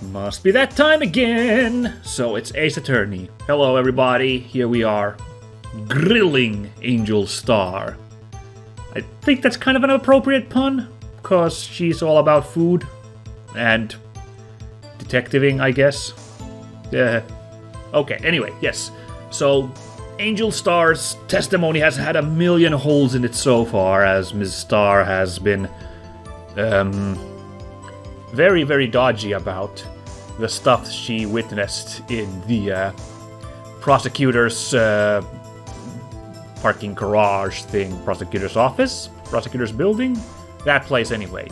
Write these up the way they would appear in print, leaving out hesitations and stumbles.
Must be that time again! So it's Ace Attorney. Hello everybody, here we are. Grilling Angel Starr. I think that's kind of an appropriate pun, because she's all about food. And detectiving, I guess. Okay, anyway, yes. So, Angel Starr's testimony has had a million holes in it so far, as Ms. Starr has been very, very dodgy about the stuff she witnessed in the prosecutor's parking garage thing, prosecutor's office, prosecutor's building, that place anyway.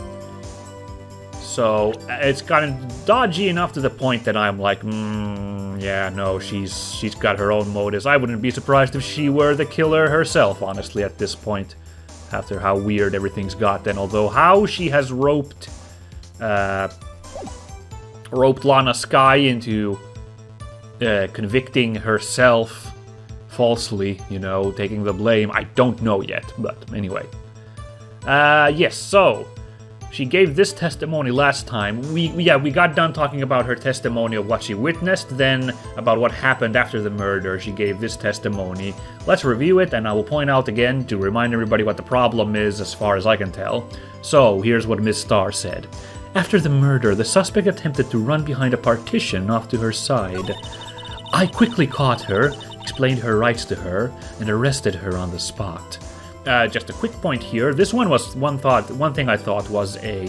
So it's gotten dodgy enough to the point that I'm like, yeah, no, she's got her own motives. I wouldn't be surprised if she were the killer herself, honestly, at this point, after how weird everything's gotten. Although how she has roped Lana Skye into convicting herself falsely, you know, taking the blame, I don't know yet, but anyway. Yes, so she gave this testimony last time. We got done talking about her testimony of what she witnessed, then about what happened after the murder. She gave this testimony. Let's review it, and I will point out again to remind everybody what the problem is as far as I can tell. So, here's what Ms. Starr said. After the murder, the suspect attempted to run behind a partition off to her side. I quickly caught her, explained her rights to her, and arrested her on the spot. Just a quick point here. This one was one thing I thought was a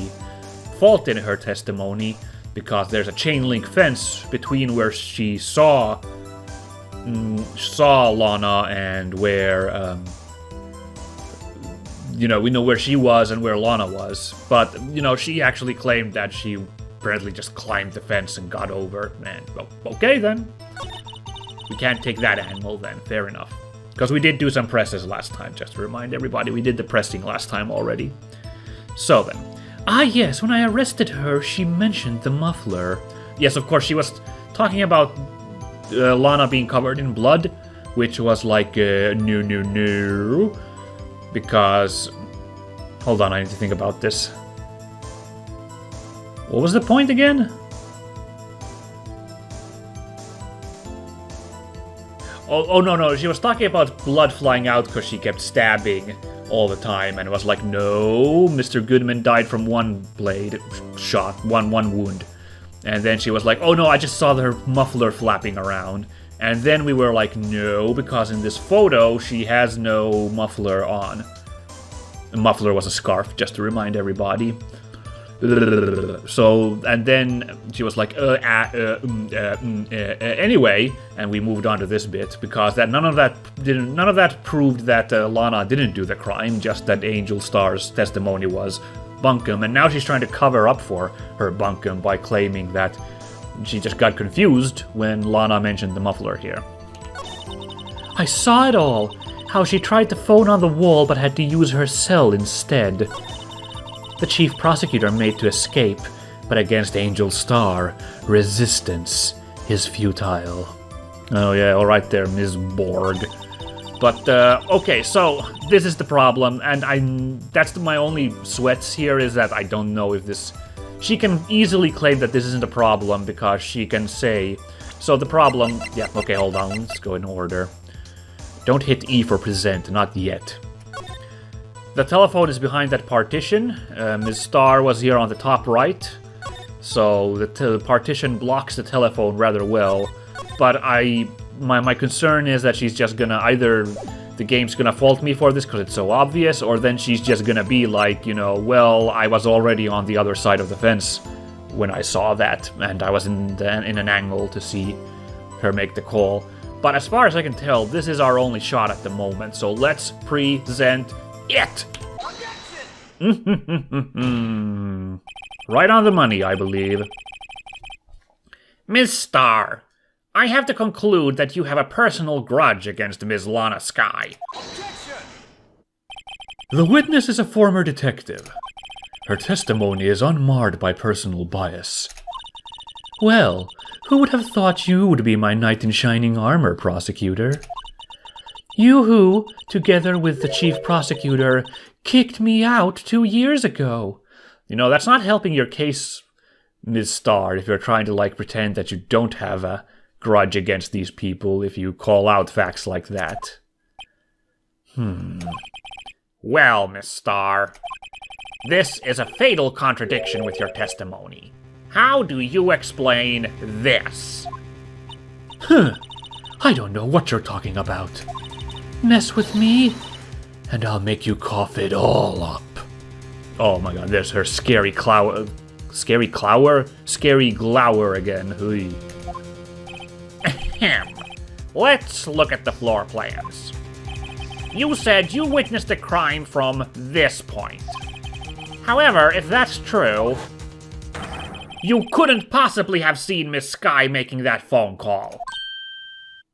fault in her testimony, because there's a chain link fence between where she saw Lana and where we know where she was and where Lana was. But she actually claimed that she apparently just climbed the fence and got over. And okay then, we can't take that angle then. Fair enough. Because we did do some presses last time, just to remind everybody. We did the pressing last time already. So then. Ah yes, when I arrested her, she mentioned the muffler. Yes, of course, she was talking about Lana being covered in blood, which was like, no. Because, hold on, I need to think about this. What was the point again? Oh, no, she was talking about blood flying out because she kept stabbing all the time, and it was like, no, Mr. Goodman died from one blade shot, one wound. And then she was like, oh no, I just saw her muffler flapping around. And then we were like, no, because in this photo, she has no muffler on. The muffler was a scarf, just to remind everybody. So, and then she was like, anyway, and we moved on to this bit, because none of that proved that Lana didn't do the crime, just that Angel Starr's testimony was bunkum, and now she's trying to cover up for her bunkum by claiming that she just got confused when Lana mentioned the muffler here. I saw it all, how she tried to phone on the wall but had to use her cell instead. The chief prosecutor made to escape, but against Angel Starr, resistance is futile. Oh yeah, alright there, Ms. Borg. But, okay, so this is the problem, and that's my only sweats here, is that I don't know if this... She can easily claim that this isn't a problem, because she can say... So the problem... Yeah, okay, hold on, let's go in order. Don't hit E for present, not yet. The telephone is behind that partition. Ms. Starr was here on the top right, so the partition blocks the telephone rather well. But my concern is that she's just gonna either the game's gonna fault me for this because it's so obvious, or then she's just gonna be like, well, I was already on the other side of the fence when I saw that, and I was in an angle to see her make the call. But as far as I can tell, this is our only shot at the moment, so let's present it! Right on the money, I believe. Ms. Starr, I have to conclude that you have a personal grudge against Ms. Lana Skye. The witness is a former detective. Her testimony is unmarred by personal bias. Well, who would have thought you would be my knight in shining armor, prosecutor? You who, together with the chief prosecutor, kicked me out 2 years ago. That's not helping your case Ms. Starr, if you're trying to, like, pretend that you don't have a grudge against these people, if you call out facts like that. Well, Miss Starr, this is a fatal contradiction with your testimony. How do you explain this? I don't know what you're talking about. Mess with me, and I'll make you cough it all up. Oh my god, there's her scary glower again. Hui. Ahem. Let's look at the floor plans. You said you witnessed the crime from this point. However, if that's true, you couldn't possibly have seen Miss Sky making that phone call.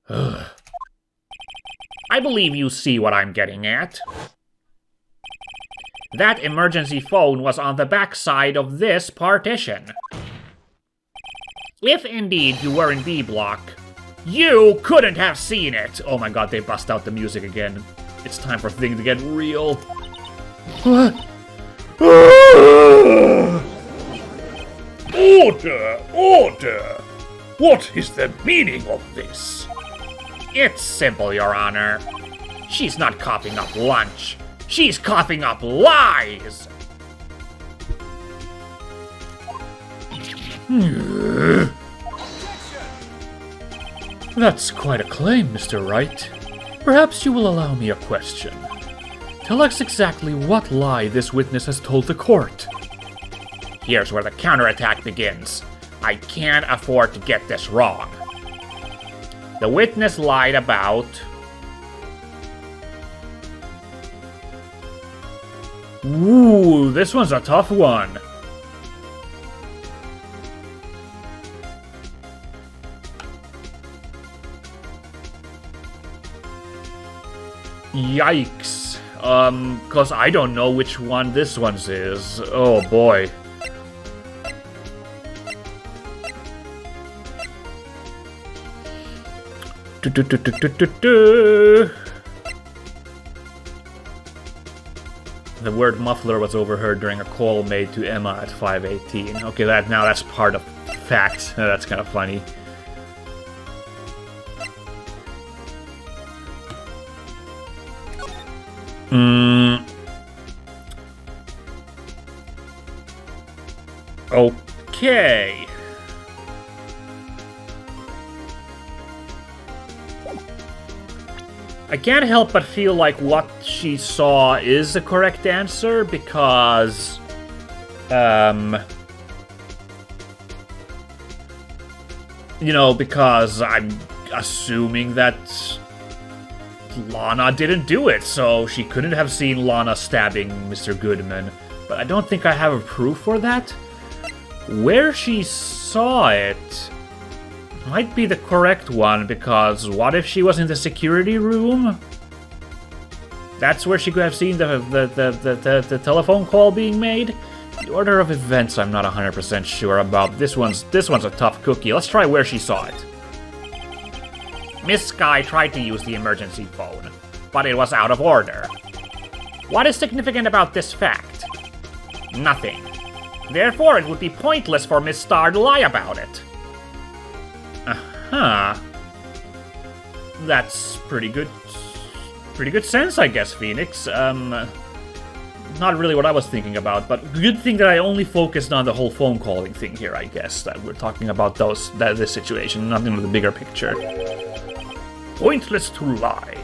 I believe you see what I'm getting at. That emergency phone was on the back side of this partition. If indeed you were in B block, you couldn't have seen it. Oh my god, they bust out the music again. It's time for things to get real. What? Order! Order! What is the meaning of this? It's simple, Your Honor. She's not coughing up lunch. She's coughing up lies! That's quite a claim, Mr. Wright. Perhaps you will allow me a question. Tell us exactly what lie this witness has told the court. Here's where the counterattack begins. I can't afford to get this wrong. The witness lied about... Ooh, this one's a tough one. Yikes. Cause I don't know which one this one's is. Oh boy. The word muffler was overheard during a call made to Emma at 5:18. Okay, that's part of fact. That's kind of funny. Okay. I can't help but feel like what she saw is the correct answer because, because I'm assuming that Lana didn't do it, so she couldn't have seen Lana stabbing Mr. Goodman. But I don't think I have a proof for that. Where she saw it might be the correct one, because what if she was in the security room? That's where she could have seen the telephone call being made? The order of events I'm not 100% sure about. This one's a tough cookie. Let's try where she saw it. Miss Sky tried to use the emergency phone, but it was out of order. What is significant about this fact? Nothing. Therefore, it would be pointless for Miss Starr to lie about it. Huh. That's pretty good sense, I guess, Phoenix. Not really what I was thinking about, but good thing that I only focused on the whole phone calling thing here, I guess. That we're talking about this situation, nothing with the bigger picture. Pointless to lie.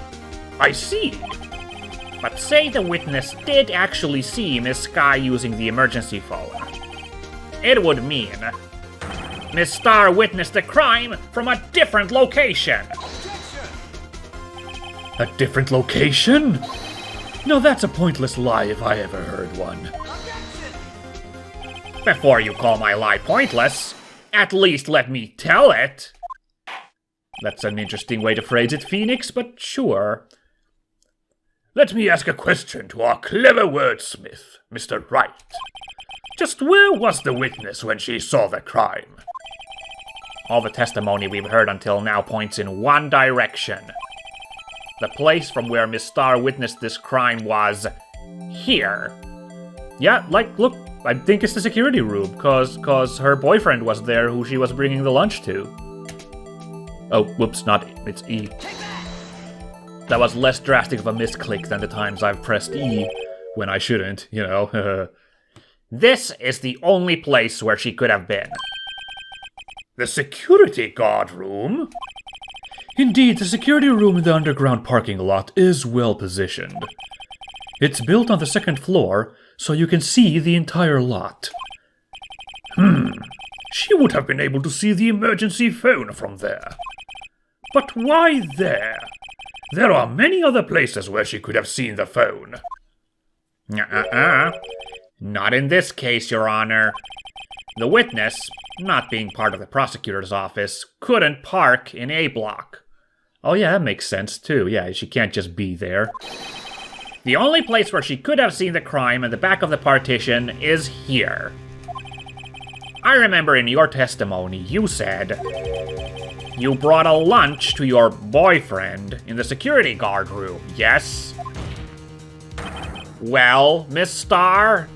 I see. But say the witness did actually see Miss Sky using the emergency phone. It would mean Miss Starr witnessed the crime from a different location. A different location? No, that's a pointless lie if I ever heard one. Before you call my lie pointless, at least let me tell it. That's an interesting way to phrase it, Phoenix, but sure. Let me ask a question to our clever wordsmith, Mr. Wright. Just where was the witness when she saw the crime? All the testimony we've heard until now points in one direction. The place from where Miss Starr witnessed this crime was here. Yeah, like, look, I think it's the security room, cause her boyfriend was there who she was bringing the lunch to. Oh, whoops, not it's E. That was less drastic of a misclick than the times I've pressed E when I shouldn't, you know. This is the only place where she could have been. The security guard room? Indeed, the security room in the underground parking lot is well positioned. It's built on the second floor, so you can see the entire lot. She would have been able to see the emergency phone from there. But why there? There are many other places where she could have seen the phone. Not in this case, Your Honor. The witness, not being part of the prosecutor's office, couldn't park in A block. Oh yeah, that makes sense too. Yeah, she can't just be there. The only place where she could have seen the crime in the back of the partition is here. I remember in your testimony you said you brought a lunch to your boyfriend in the security guard room, yes? Well, Miss Starr?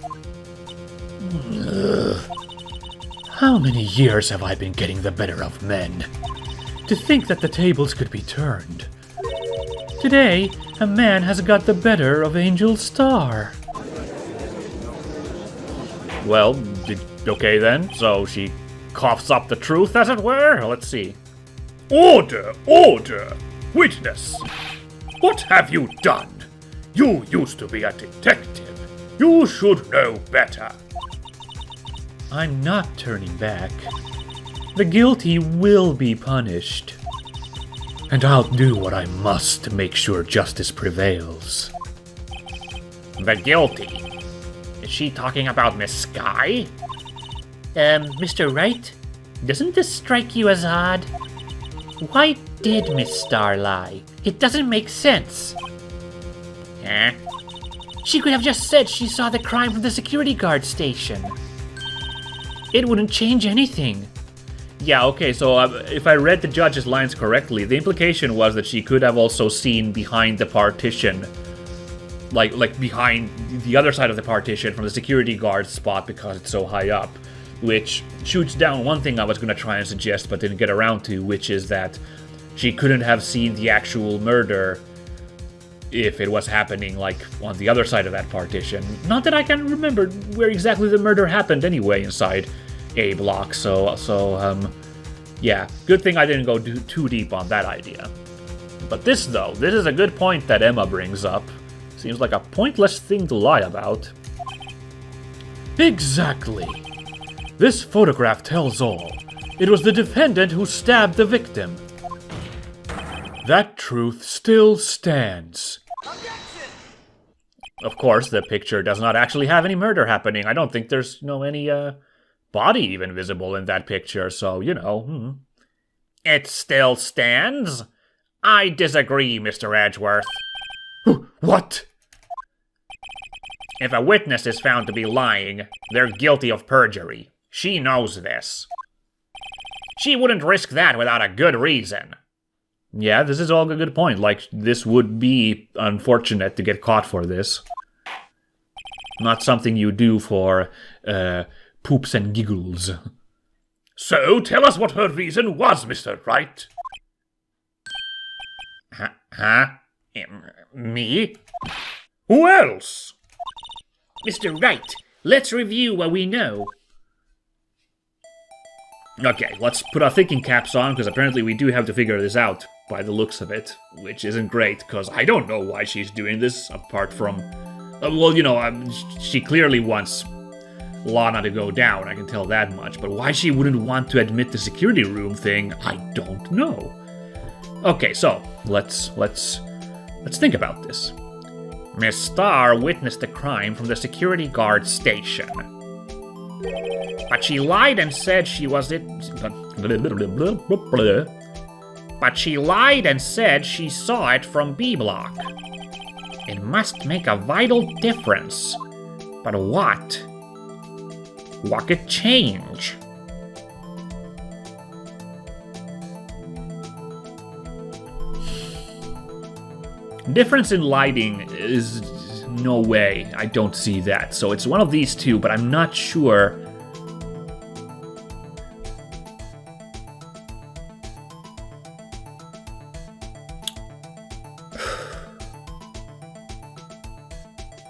How many years have I been getting the better of men? To think that the tables could be turned. Today, a man has got the better of Angel Starr. Well, okay then. So she coughs up the truth, as it were? Let's see. Order! Order! Witness! What have you done? You used to be a detective. You should know better. I'm not turning back. The guilty will be punished. And I'll do what I must to make sure justice prevails. The guilty? Is she talking about Miss Sky? Mr. Wright? Doesn't this strike you as odd? Why did Miss Starr lie? It doesn't make sense. Eh? She could have just said she saw the crime from the security guard station. It wouldn't change anything. Yeah, okay, so if I read the judge's lines correctly, the implication was that she could have also seen behind the partition, like behind the other side of the partition from the security guard spot because it's so high up, which shoots down one thing I was going to try and suggest but didn't get around to, which is that she couldn't have seen the actual murder if it was happening, like, on the other side of that partition. Not that I can remember where exactly the murder happened anyway inside A block, so yeah, good thing I didn't go too deep on that idea. But this is a good point that Emma brings up. Seems like a pointless thing to lie about. Exactly. This photograph tells all. It was the defendant who stabbed the victim. That truth still stands. Of course, the picture does not actually have any murder happening. I don't think there's any body even visible in that picture, so, you know. It still stands? I disagree, Mr. Edgeworth. What? If a witness is found to be lying, they're guilty of perjury. She knows this. She wouldn't risk that without a good reason. Yeah, this is all a good point. Like, this would be unfortunate to get caught for this. Not something you do for, poops and giggles. So, tell us what her reason was, Mr. Wright. Huh? Me? Who else? Mr. Wright, let's review what we know. Okay, let's put our thinking caps on, because apparently we do have to figure this out, by the looks of it. Which isn't great, because I don't know why she's doing this, apart from... she clearly wants Lana to go down, I can tell that much. But why she wouldn't want to admit the security room thing, I don't know. Okay, so, let's think about this. Miss Starr witnessed the crime from the security guard station. But she lied and said she was it. But she lied and said she saw it from B block. It must make a vital difference. But what? What could change? Difference in lighting is No way, I don't see that. So it's one of these two, but I'm not sure.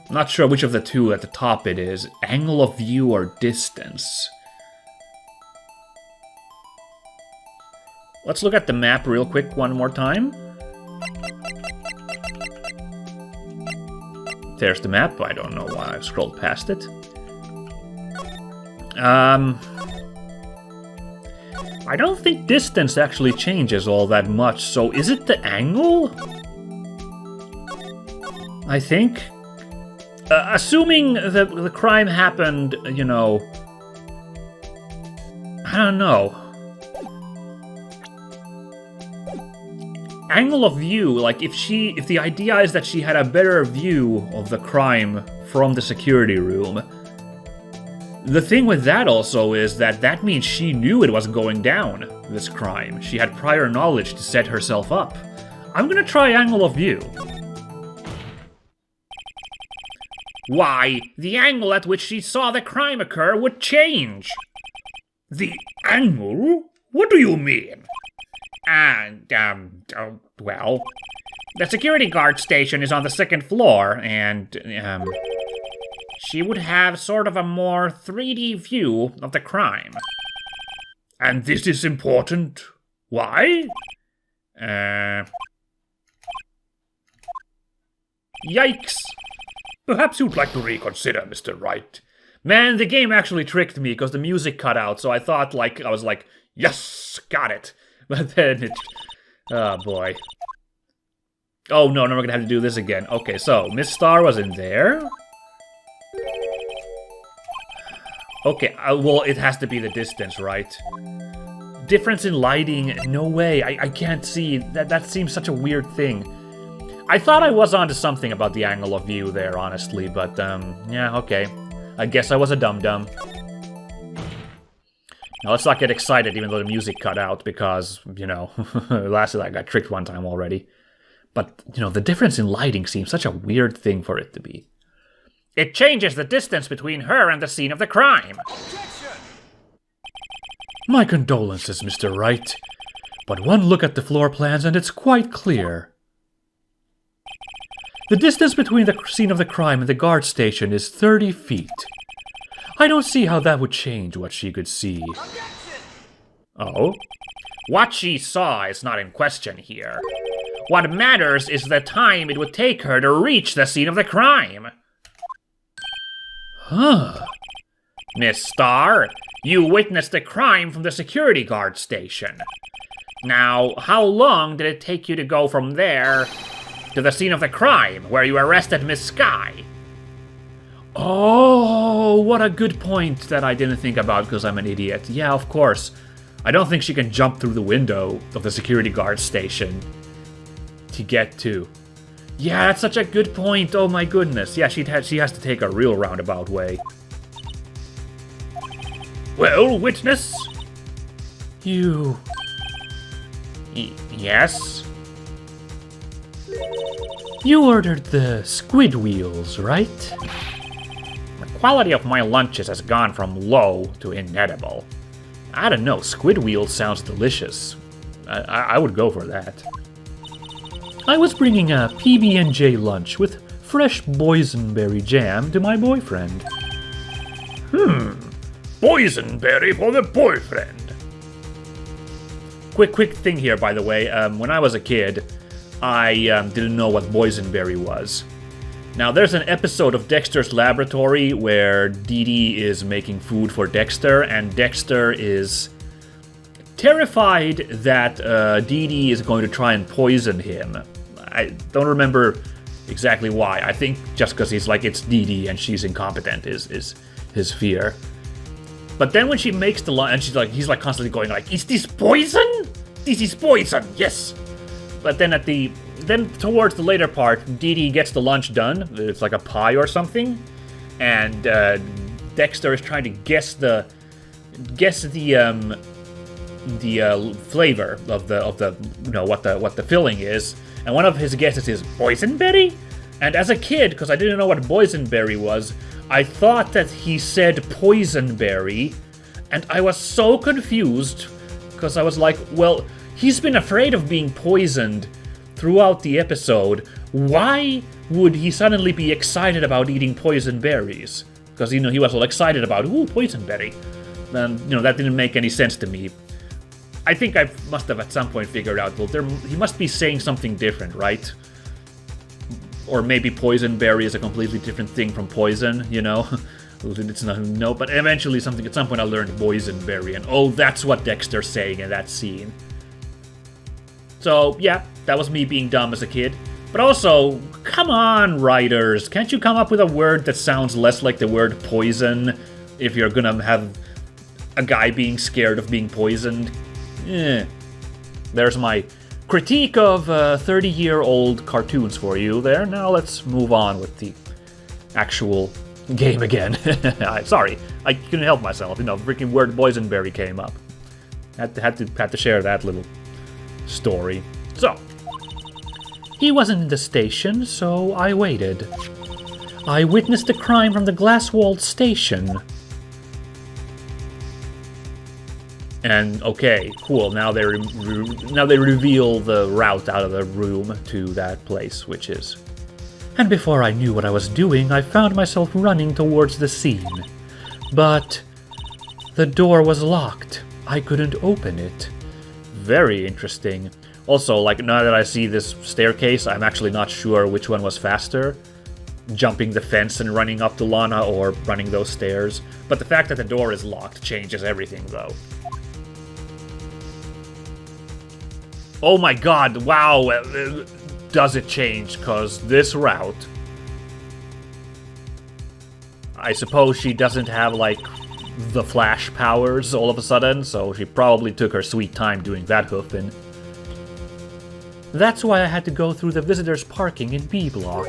Not sure which of the two at the top it is. Angle of view or distance. Let's look at the map real quick one more time. There's the map. I don't know why I scrolled past it. I don't think distance actually changes all that much, so is it the angle? I think. Assuming the crime happened, you know... I don't know. Angle of view, like if the idea is that she had a better view of the crime from the security room, the thing with that also is that means she knew it was going down, this crime. She had prior knowledge to set herself up. I'm gonna try angle of view. Why, the angle at which she saw the crime occur would change. The angle? What do you mean? Well, the security guard station is on the second floor, and, she would have sort of a more 3D view of the crime. And this is important. Why? Yikes. Perhaps you'd like to reconsider, Mr. Wright. Man, the game actually tricked me because the music cut out, so I thought, like, I was like, yes, got it. But then it... Oh, boy. Oh, no, now we're gonna have to do this again. Okay, so, Miss Starr was in there. Okay, well, it has to be the distance, right? Difference in lighting, no way. I can't see. That seems such a weird thing. I thought I was onto something about the angle of view there, honestly, but, yeah, okay. I guess I was a dum-dum. Now, let's not get excited even though the music cut out, because, you know, last I got tricked one time already. But, you know, the difference in lighting seems such a weird thing for it to be. It changes the distance between her and the scene of the crime. My condolences, Mr. Wright. But one look at the floor plans and it's quite clear. The distance between the scene of the crime and the guard station is 30 feet. I don't see how that would change what she could see. Oh? What she saw is not in question here. What matters is the time it would take her to reach the scene of the crime. Huh. Miss Starr, you witnessed the crime from the security guard station. Now, how long did it take you to go from there to the scene of the crime, where you arrested Miss Sky? Oh, what a good point that I didn't think about because I'm an idiot. Yeah, of course. I don't think she can jump through the window of the security guard station to get to. Yeah, that's such a good point. Oh my goodness. Yeah, she has to take a real roundabout way. Well, witness? You... Yes? You ordered the squid wheels, right? The quality of my lunches has gone from low to inedible. I don't know, squid wheels sounds delicious. I would go for that. I was bringing a PB&J lunch with fresh boysenberry jam to my boyfriend. Boysenberry for the boyfriend. Quick thing here, by the way. When I was a kid, I didn't know what boysenberry was. Now, there's an episode of Dexter's Laboratory where Dee Dee is making food for Dexter, and Dexter is terrified that Dee Dee is going to try and poison him. I don't remember exactly why. I think just because he's like, it's Dee Dee and she's incompetent is his fear. But then when she makes the lunch, and he's like constantly going like, is this poison? This is poison, yes. But then then towards the later part, Dee Dee gets the lunch done. It's like a pie or something, and Dexter is trying to guess the flavor of the what the filling is. And one of his guesses is boysenberry, And as a kid, because I didn't know what boysenberry was, I thought that he said poisonberry, and I was so confused, because I was like, well, he's been afraid of being poisoned throughout the episode. Why would he suddenly be excited about eating poison berries? Because, he was all excited about, ooh, poisonberry. And, that didn't make any sense to me. I think I must have at some point figured out, well, he must be saying something different, right? Or maybe poisonberry is a completely different thing from poison, It's not, no, but eventually at some point I learned boysenberry, and oh, that's what Dexter's saying in that scene. So, yeah, that was me being dumb as a kid. But also, come on, writers, can't you come up with a word that sounds less like the word poison if you're gonna have a guy being scared of being poisoned? There's my critique of 30-year-old cartoons for you there. Now let's move on with the actual game again. Sorry, I couldn't help myself. Freaking word boysenberry came up. Had to share that little story. So, He wasn't in the station, so I waited. I witnessed the crime from the glass-walled station. and okay, cool. Now they reveal the route out of the room to that place, which is. And before I knew what I was doing, I found myself running towards the scene. But the door was locked. I couldn't open it. Very interesting. Also, now that I see this staircase, I'm actually not sure which one was faster. Jumping the fence and running up to Lana, or running those stairs. But the fact that the door is locked changes everything, though. Oh my god, wow! Does it change, because this route... I suppose she doesn't have, the Flash powers all of a sudden, so she probably took her sweet time doing that hoofing. That's why I had to go through the visitors' parking in B Block.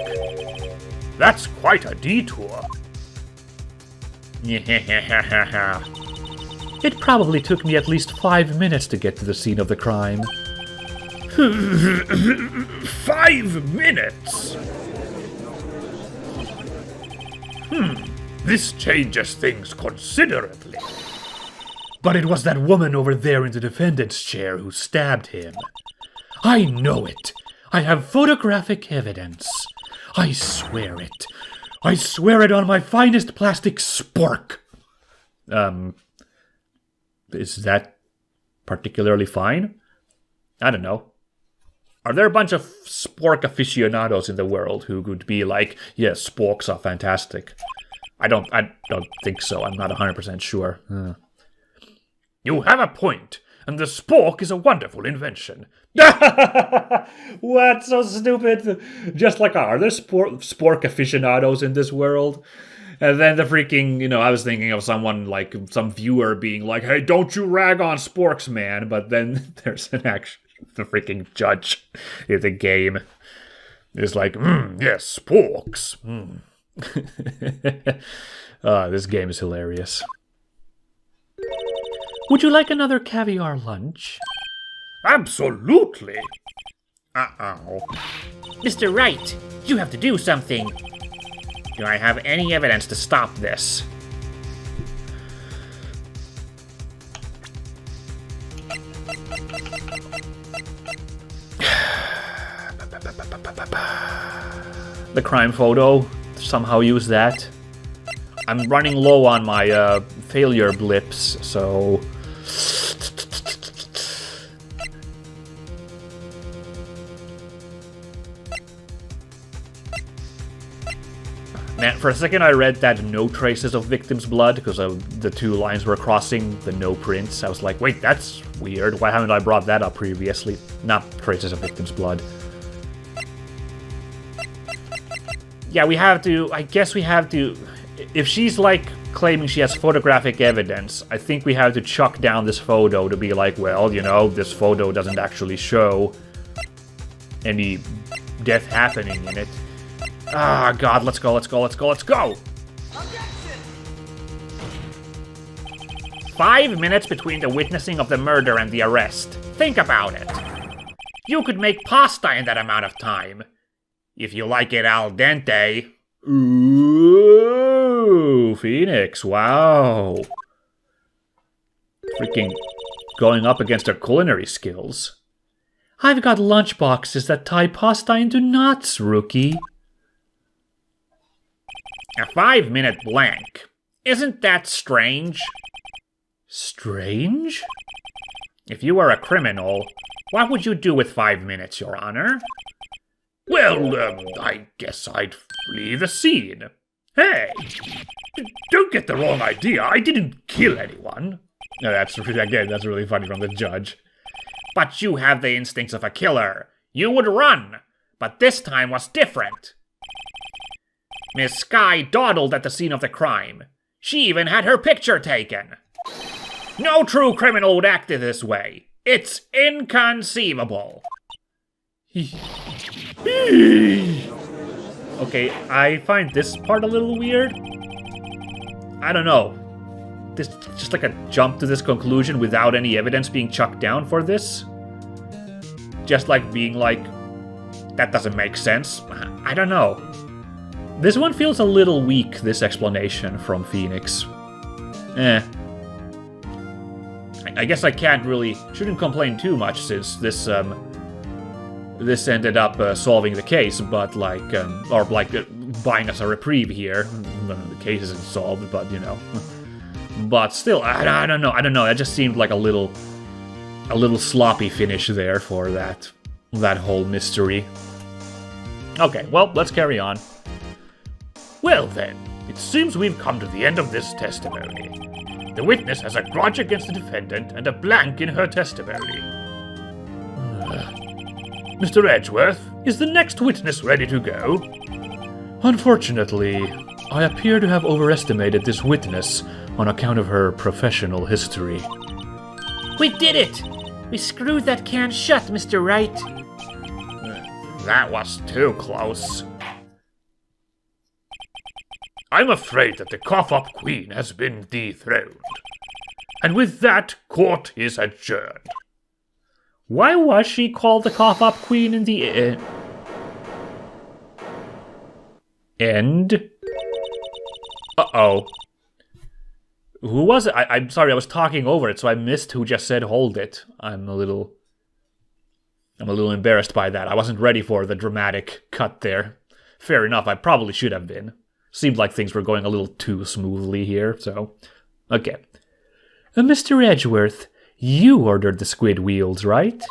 That's quite a detour. It probably took me at least 5 minutes to get to the scene of the crime. 5 minutes? This changes things considerably. But it was that woman over there in the defendant's chair who stabbed him. I know it. I have photographic evidence. I swear it. I swear it on my finest plastic spork. Is that particularly fine? I don't know. Are there a bunch of spork aficionados in the world who could be like, yes, sporks are fantastic? I don't think so. I'm not 100% sure. You have a point, and the spork is a wonderful invention. What? So stupid. Just are there spork aficionados in this world? And then the freaking, I was thinking of someone some viewer being like, hey, don't you rag on sporks, man. But then there's the freaking judge in the game is like, yes, sporks. This game is hilarious. Would you like another caviar lunch? Absolutely. Mr. Wright, you have to do something. Do I have any evidence to stop this? The crime photo, somehow use that. I'm running low on my failure blips, so... Man, for a second I read that no traces of victim's blood, because the two lines were crossing, the no prints. I was like, wait, that's weird. Why haven't I brought that up previously? Not traces of victim's blood. Yeah, I guess we have to... If she's, claiming she has photographic evidence, I think we have to chuck down this photo to be like, well, this photo doesn't actually show any death happening in it. Ah, God, let's go. 5 minutes between the witnessing of the murder and the arrest. Think about it. You could make pasta in that amount of time. If you like it al dente. Ooh, Phoenix, wow. Freaking going up against her culinary skills. I've got lunchboxes that tie pasta into knots, rookie. A 5-minute blank. Isn't that strange? Strange? If you were a criminal, what would you do with 5 minutes, Your Honor? Well, I guess I'd flee the scene. Hey, don't get the wrong idea. I didn't kill anyone. No, that's really funny from the judge. But you have the instincts of a killer. You would run, but this time was different. Miss Sky dawdled at the scene of the crime. She even had her picture taken. No true criminal would act this way. It's inconceivable. Okay, I find this part a little weird. I don't know. This just like a jump to this conclusion without any evidence being chucked down for this. Just like being like, that doesn't make sense. I don't know. This one feels a little weak, this explanation from Phoenix. I guess I shouldn't complain too much since this ended up solving the case, but buying us a reprieve here. The case isn't solved, but you know. But still, I don't know. That just seemed like a little sloppy finish there for that whole mystery. Okay, well, let's carry on. Well then, it seems we've come to the end of this testimony. The witness has a grudge against the defendant and a blank in her testimony. Mr. Edgeworth, is the next witness ready to go? Unfortunately, I appear to have overestimated this witness on account of her professional history. We did it! We screwed that can shut, Mr. Wright. That was too close. I'm afraid that the cough-up queen has been dethroned. And with that, court is adjourned. Why was she called the cough-up queen in the end? Uh-oh. Who was it? I'm sorry, I was talking over it, so I missed who just said hold it. I'm a little embarrassed by that. I wasn't ready for the dramatic cut there. Fair enough, I probably should have been. Seemed like things were going a little too smoothly here, so... Okay. Mr. Edgeworth, you ordered the squid wheels, right?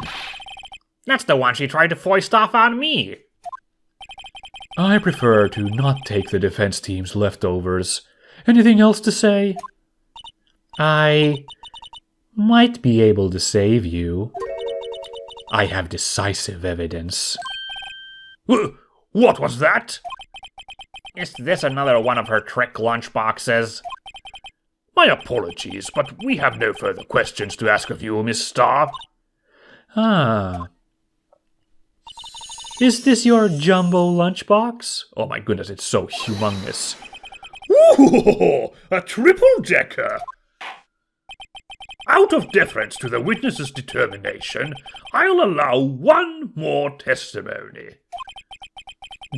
That's the one she tried to foist off on me. I prefer to not take the defense team's leftovers. Anything else to say? I might be able to save you. I have decisive evidence. What was that? Is this another one of her trick lunchboxes? My apologies, but we have no further questions to ask of you, Miss Starr. Ah. Is this your jumbo lunchbox? Oh my goodness, it's so humongous. Ooh, a triple-decker! Out of deference to the witness's determination, I'll allow one more testimony.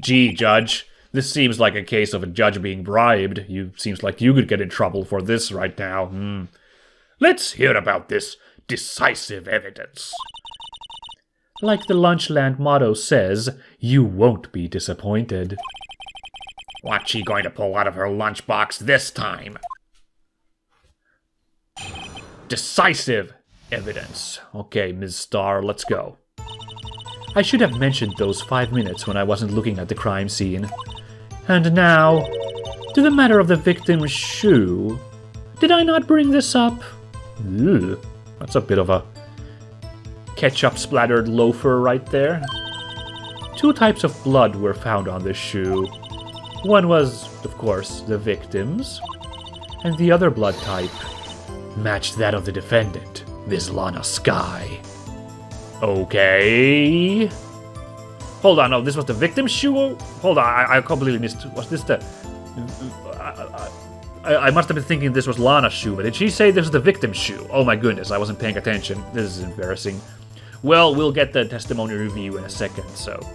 Gee, Judge, this seems like a case of a judge being bribed. Seems like you could get in trouble for this right now. Let's hear about this decisive evidence. Like the Lunchland motto says, you won't be disappointed. What's she going to pull out of her lunchbox this time? Decisive evidence. Okay, Ms. Starr, let's go. I should have mentioned those 5 minutes when I wasn't looking at the crime scene. And now, to the matter of the victim's shoe. Did I not bring this up? Ew, that's a bit of a ketchup-splattered loafer right there. 2 types of blood were found on this shoe. One was, of course, the victim's, and the other blood type matched that of the defendant, Miss Lana Sky. Okay. Hold on, no, this was the victim's shoe? Hold on, I completely missed. Was this the... I must have been thinking this was Lana's shoe, but did she say this was the victim's shoe? Oh my goodness, I wasn't paying attention. This is embarrassing. Well, we'll get the testimony review in a second, so...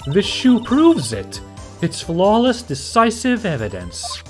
The shoe proves it. It's flawless, decisive evidence.